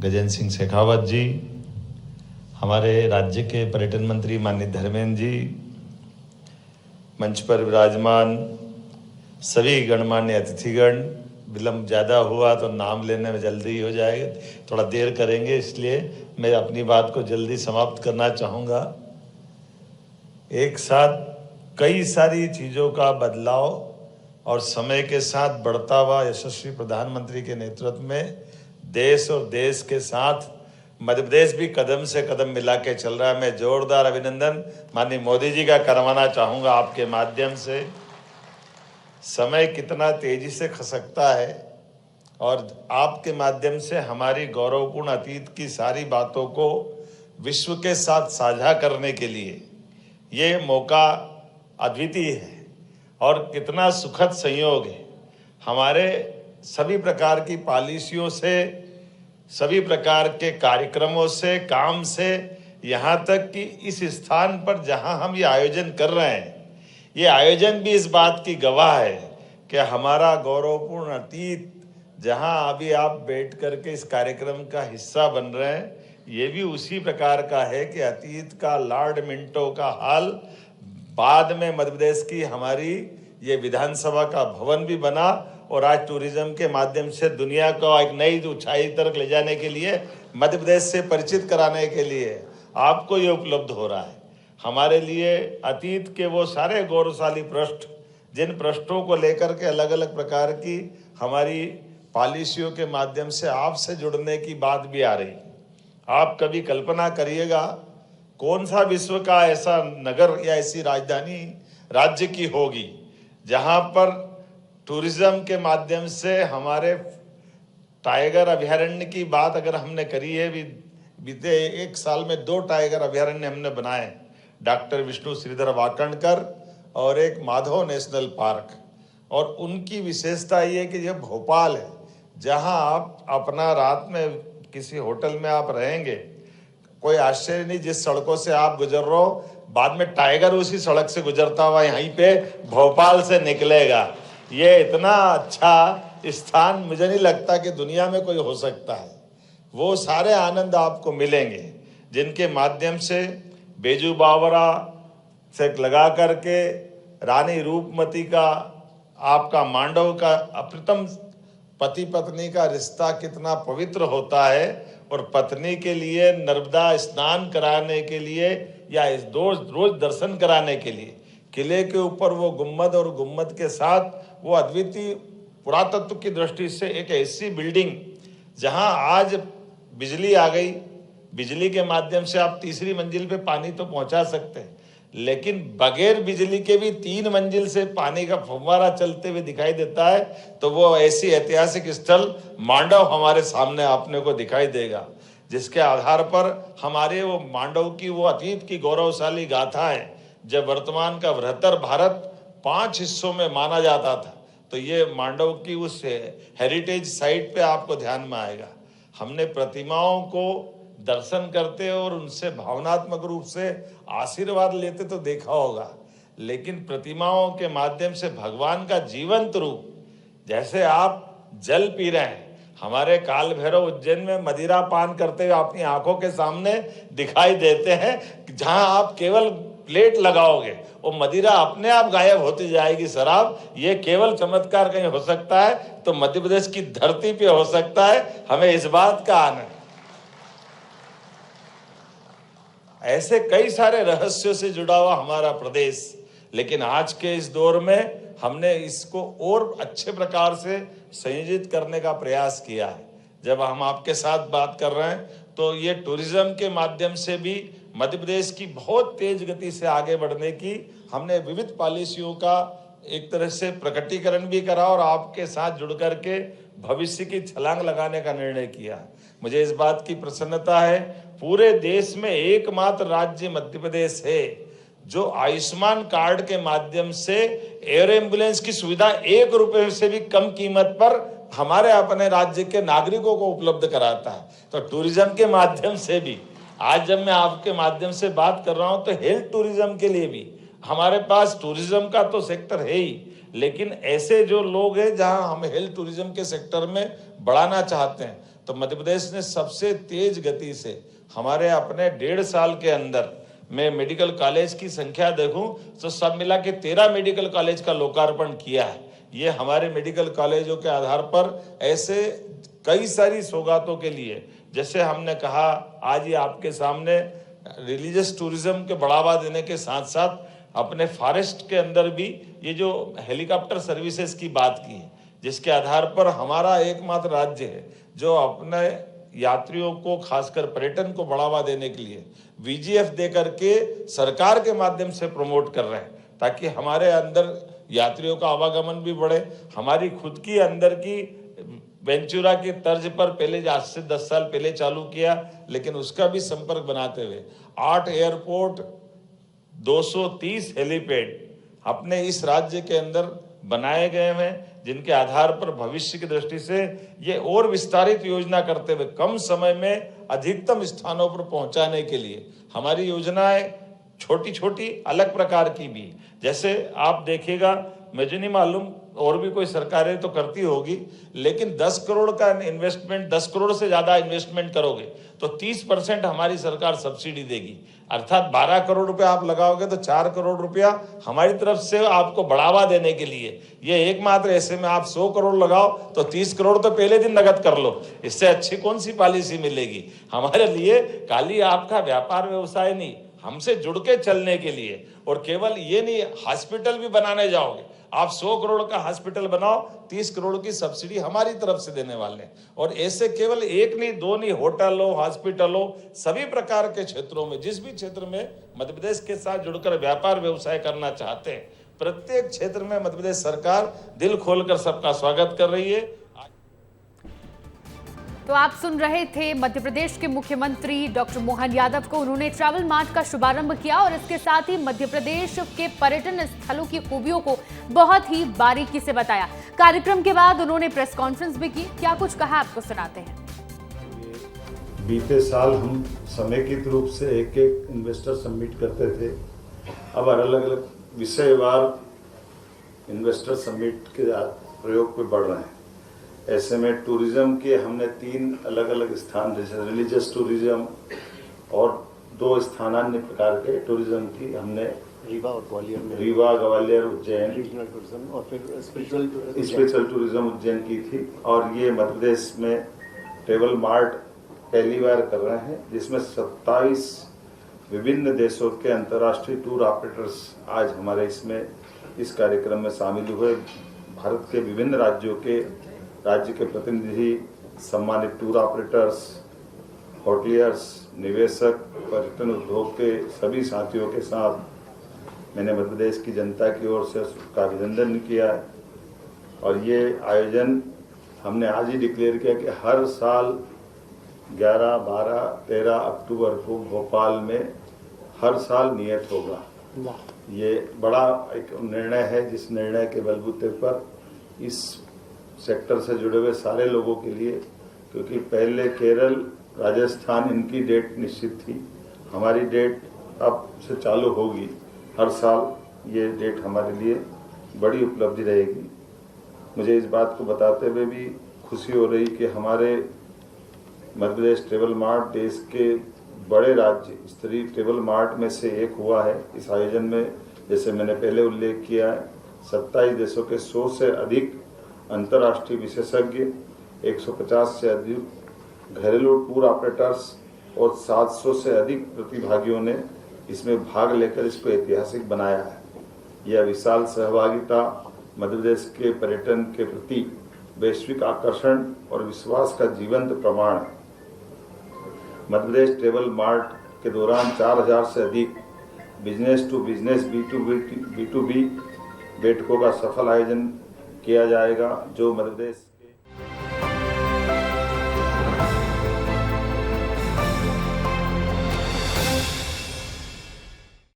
गजेंद्र सिंह शेखावत जी, हमारे राज्य के पर्यटन मंत्री माननीय धर्मेंद्र जी, मंच पर विराजमान सभी गणमान्य अतिथिगण, विलंब ज़्यादा हुआ तो नाम लेने में जल्दी हो जाएगा, थोड़ा देर करेंगे, इसलिए मैं अपनी बात को जल्दी समाप्त करना चाहूँगा। एक साथ कई सारी चीज़ों का बदलाव और समय के साथ बढ़ता हुआ यशस्वी प्रधानमंत्री के नेतृत्व में देश और देश के साथ मध्य प्रदेश भी कदम से कदम मिला के चल रहा है। मैं जोरदार अभिनंदन माननीय मोदी जी का करवाना चाहूँगा आपके माध्यम से। समय कितना तेजी से खसकता है और आपके माध्यम से हमारी गौरवपूर्ण अतीत की सारी बातों को विश्व के साथ साझा करने के लिए ये मौका अद्वितीय है और कितना सुखद संयोग है। हमारे सभी प्रकार की पॉलिसियों से, सभी प्रकार के कार्यक्रमों से, काम से, यहाँ तक कि इस स्थान पर जहाँ हम ये आयोजन कर रहे हैं, ये आयोजन भी इस बात की गवाह है कि हमारा गौरवपूर्ण अतीत जहाँ अभी आप बैठ करके इस कार्यक्रम का हिस्सा बन रहे हैं, ये भी उसी प्रकार का है कि अतीत का लॉर्ड मिंटो का हाल बाद में मध्य प्रदेश की हमारी ये विधानसभा का भवन भी बना और आज टूरिज्म के माध्यम से दुनिया को एक नई ऊंचाई तक ले जाने के लिए, मध्य प्रदेश से परिचित कराने के लिए आपको ये उपलब्ध हो रहा है। हमारे लिए अतीत के वो सारे गौरवशाली पृष्ठ, जिन पृष्ठों को लेकर के अलग अलग प्रकार की हमारी पॉलिसियों के माध्यम से आपसे जुड़ने की बात भी आ रही। आप कभी कल्पना करिएगा कौन सा विश्व का ऐसा नगर या ऐसी राजधानी राज्य की होगी जहां पर टूरिज्म के माध्यम से हमारे टाइगर अभयारण्य की बात अगर हमने करी है, बीते एक साल में 2 टाइगर अभयारण्य हमने बनाए, डॉक्टर विष्णु श्रीधर वाकणकर और एक माधव नेशनल पार्क। और उनकी विशेषता ये कि यह भोपाल है जहां आप अपना रात में किसी होटल में आप रहेंगे, कोई आश्चर्य नहीं जिस सड़कों से आप गुजर रहे हो, बाद में टाइगर उसी सड़क से गुजरता हुआ यहीं पे भोपाल से निकलेगा। ये इतना अच्छा स्थान मुझे नहीं लगता कि दुनिया में कोई हो सकता है। वो सारे आनंद आपको मिलेंगे जिनके माध्यम से बेजू बावरा से लगा करके रानी रूपमती का, आपका मांडव का अप्रतिम पति पत्नी का रिश्ता कितना पवित्र होता है और पत्नी के लिए नर्मदा स्नान कराने के लिए या इस रोज दर्शन कराने के लिए किले के ऊपर वो गुम्बद और गुम्बद के साथ वो अद्वितीय पुरातत्व की दृष्टि से एक ऐसी बिल्डिंग जहां आज बिजली आ गई, बिजली के माध्यम से आप तीसरी मंजिल पे पानी तो पहुंचा सकते हैं, लेकिन बगैर बिजली के भी 3 मंजिल से पानी का फव्वारा चलते हुए दिखाई देता है। तो वो ऐसी ऐतिहासिक स्थल मांडव हमारे सामने आपने को दिखाई देगा, जिसके आधार पर हमारे वो मांडव की वो अतीत की गौरवशाली गाथा है। जब वर्तमान का बृहत्तर भारत 5 हिस्सों में माना जाता था, तो ये मांडव की उस हेरिटेज साइट पे आपको ध्यान में आएगा। हमने प्रतिमाओं को दर्शन करते और उनसे भावनात्मक रूप से आशीर्वाद लेते तो देखा होगा, लेकिन प्रतिमाओं के माध्यम से भगवान का जीवंत रूप, जैसे आप जल पी रहे हैं, हमारे काल भैरव उज्जैन में मदिरा पान करते हुए अपनी आंखों के सामने दिखाई देते हैं, जहां आप केवल प्लेट लगाओगे वो मदिरा अपने आप गायब होती जाएगी। शराब ये केवल चमत्कार कहीं हो सकता है तो मध्य प्रदेश की धरती पे हो सकता है। हमें इस बात का आनंद। ऐसे कई सारे रहस्यों से जुड़ा हुआ हमारा प्रदेश, लेकिन आज के इस दौर में हमने इसको और अच्छे प्रकार से संयोजित करने का प्रयास किया है। जब हम आपके साथ बात कर रहे हैं तो ये टूरिज्म के माध्यम से भी मध्य प्रदेश की बहुत तेज गति से आगे बढ़ने की हमने विविध पॉलिसियों का एक तरह से प्रकटीकरण भी करा और आपके साथ जुड़ करके भविष्य की छलांग लगाने का निर्णय किया। मुझे इस बात की प्रसन्नता है, पूरे देश में एकमात्र राज्य मध्य प्रदेश है जो आयुष्मान कार्ड के माध्यम से एयर एम्बुलेंस की सुविधा 1 रुपए से भी कम कीमत पर हमारे अपने राज्य के नागरिकों को उपलब्ध कराता है। तो टूरिज्म के माध्यम से भी आज जब मैं आपके माध्यम से बात कर रहा हूं तो हेल्थ टूरिज्म के लिए भी हमारे पास टूरिज्म का तो सेक्टर है ही, लेकिन ऐसे जो लोग हैं जहां हम हेल्थ टूरिज्म के सेक्टर में बढ़ाना चाहते हैं तो मध्य प्रदेश ने सबसे तेज गति से हमारे अपने 1.5 साल के अंदर मैं मेडिकल कॉलेज की संख्या देखूं तो सब मिला के 13 मेडिकल कॉलेज का लोकार्पण किया है। ये हमारे मेडिकल कॉलेजों के आधार पर ऐसे कई सारी सौगातों के लिए, जैसे हमने कहा आज ये आपके सामने रिलीजियस टूरिज्म के बढ़ावा देने के साथ साथ अपने फॉरेस्ट के अंदर भी ये जो हेलीकॉप्टर सर्विसेज की बात की है, जिसके आधार पर हमारा एकमात्र राज्य है जो अपने यात्रियों को खासकर पर्यटन को बढ़ावा देने के लिए VGF दे करके सरकार के माध्यम से प्रमोट कर रहे हैं, ताकि हमारे अंदर यात्रियों का आवागमन भी बढ़े। हमारी खुद की अंदर की वेंचुरा की तर्ज पर पहले आज से 10 साल पहले चालू किया, लेकिन उसका भी संपर्क बनाते हुए 8 एयरपोर्ट 230 हेलीपैड अपने इस राज्य के अंदर बनाए गए हैं, जिनके आधार पर भविष्य की दृष्टि से ये और विस्तारित योजना करते हुए कम समय में अधिकतम स्थानों पर पहुंचाने के लिए हमारी योजनाएं छोटी छोटी अलग प्रकार की भी, जैसे आप देखिएगा, मुझे नहीं मालूम और भी कोई सरकारें तो करती होगी, लेकिन 10 करोड़ का इन्वेस्टमेंट, 10 करोड़ से ज्यादा इन्वेस्टमेंट करोगे तो 30% हमारी सरकार सब्सिडी देगी, अर्थात 12 करोड़ रुपया आप लगाओगे तो 4 करोड़ रुपया हमारी तरफ से आपको बढ़ावा देने के लिए। ये एकमात्र ऐसे में आप 100 करोड़ लगाओ तो 30 करोड़ तो पहले दिन नगद कर लो, इससे अच्छी कौन सी पॉलिसी मिलेगी हमारे लिए। खाली आपका व्यापार व्यवसाय नहीं, हमसे जुड़ के चलने के लिए, और केवल ये नहीं, हॉस्पिटल भी बनाने जाओगे आप 100 करोड़ का हॉस्पिटल बनाओ, 30 करोड़ की सब्सिडी हमारी तरफ से देने वाले हैं। और ऐसे केवल एक नहीं, दो नहीं, होटल हो, हॉस्पिटल हो, सभी प्रकार के क्षेत्रों में, जिस भी क्षेत्र में मध्य प्रदेश के साथ जुड़कर व्यापार व्यवसाय करना चाहते हैं, प्रत्येक क्षेत्र में मध्य प्रदेश सरकार दिल खोलकर सबका स्वागत कर रही है। तो आप सुन रहे थे मध्य प्रदेश के मुख्यमंत्री डॉक्टर मोहन यादव को। उन्होंने ट्रैवल मार्ट का शुभारंभ किया और इसके साथ ही मध्य प्रदेश के पर्यटन स्थलों की खूबियों को बहुत ही बारीकी से बताया। कार्यक्रम के बाद उन्होंने प्रेस कॉन्फ्रेंस भी की। क्या कुछ कहा, आपको सुनाते हैं। बीते साल हम समेकित रूप से एक इन्वेस्टर समिट करते थे, अब अलग अलग विषयवार इन्वेस्टर समिट के प्रयोग पे बढ़ रहे हैं। ऐसे में टूरिज्म के हमने 3 अलग अलग स्थान, जैसे रिलीजियस टूरिज्म और 2 स्थानान्य प्रकार के टूरिज्म की हमने रीवा और ग्वालियर में, रीवा, ग्वालियर, उज्जैन, रीजनल टूरिज्म और फिर स्पिरिचुअल टूरिज्म उज्जैन की थी। और ये मध्य प्रदेश में ट्रेवल मार्ट पहली बार कर रहे हैं, जिसमें 27 विभिन्न देशों के अंतर्राष्ट्रीय टूर ऑपरेटर्स आज हमारे इसमें इस कार्यक्रम में शामिल हुए। भारत के विभिन्न राज्य के प्रतिनिधि, सम्मानित टूर ऑपरेटर्स, होटलियर्स, निवेशक, पर्यटन उद्योग के सभी साथियों के साथ मैंने मध्य प्रदेश की जनता की ओर से उसका अभिनंदन किया है। और ये आयोजन हमने आज ही डिक्लेयर किया कि हर साल 11, 12, 13 अक्टूबर को भोपाल में हर साल नियत होगा। ये बड़ा एक निर्णय है, जिस निर्णय के बलबूते पर इस सेक्टर से जुड़े हुए सारे लोगों के लिए, क्योंकि पहले केरल, राजस्थान इनकी डेट निश्चित थी, हमारी डेट अब से चालू होगी। हर साल ये डेट हमारे लिए बड़ी उपलब्धि रहेगी। मुझे इस बात को बताते हुए भी खुशी हो रही कि हमारे मध्य प्रदेश ट्रेवल मार्ट देश के बड़े राज्य स्तरीय ट्रेवल मार्ट में से एक हुआ है। इस आयोजन में, जैसे मैंने पहले उल्लेख किया है, 27 देशों के 100 से अधिक अंतर्राष्ट्रीय विशेषज्ञ, 150 से अधिक घरेलू टूर ऑपरेटर्स और 700 से अधिक प्रतिभागियों ने इसमें भाग लेकर इसको ऐतिहासिक बनाया है। यह विशाल सहभागिता मध्य प्रदेश के पर्यटन के प्रति वैश्विक आकर्षण और विश्वास का जीवंत प्रमाण है। मध्य प्रदेश ट्रेवल मार्ट के दौरान 4000 से अधिक बिजनेस टू बिजनेस B2B बैठकों का सफल आयोजन किया जाएगा, जो मध्य प्रदेश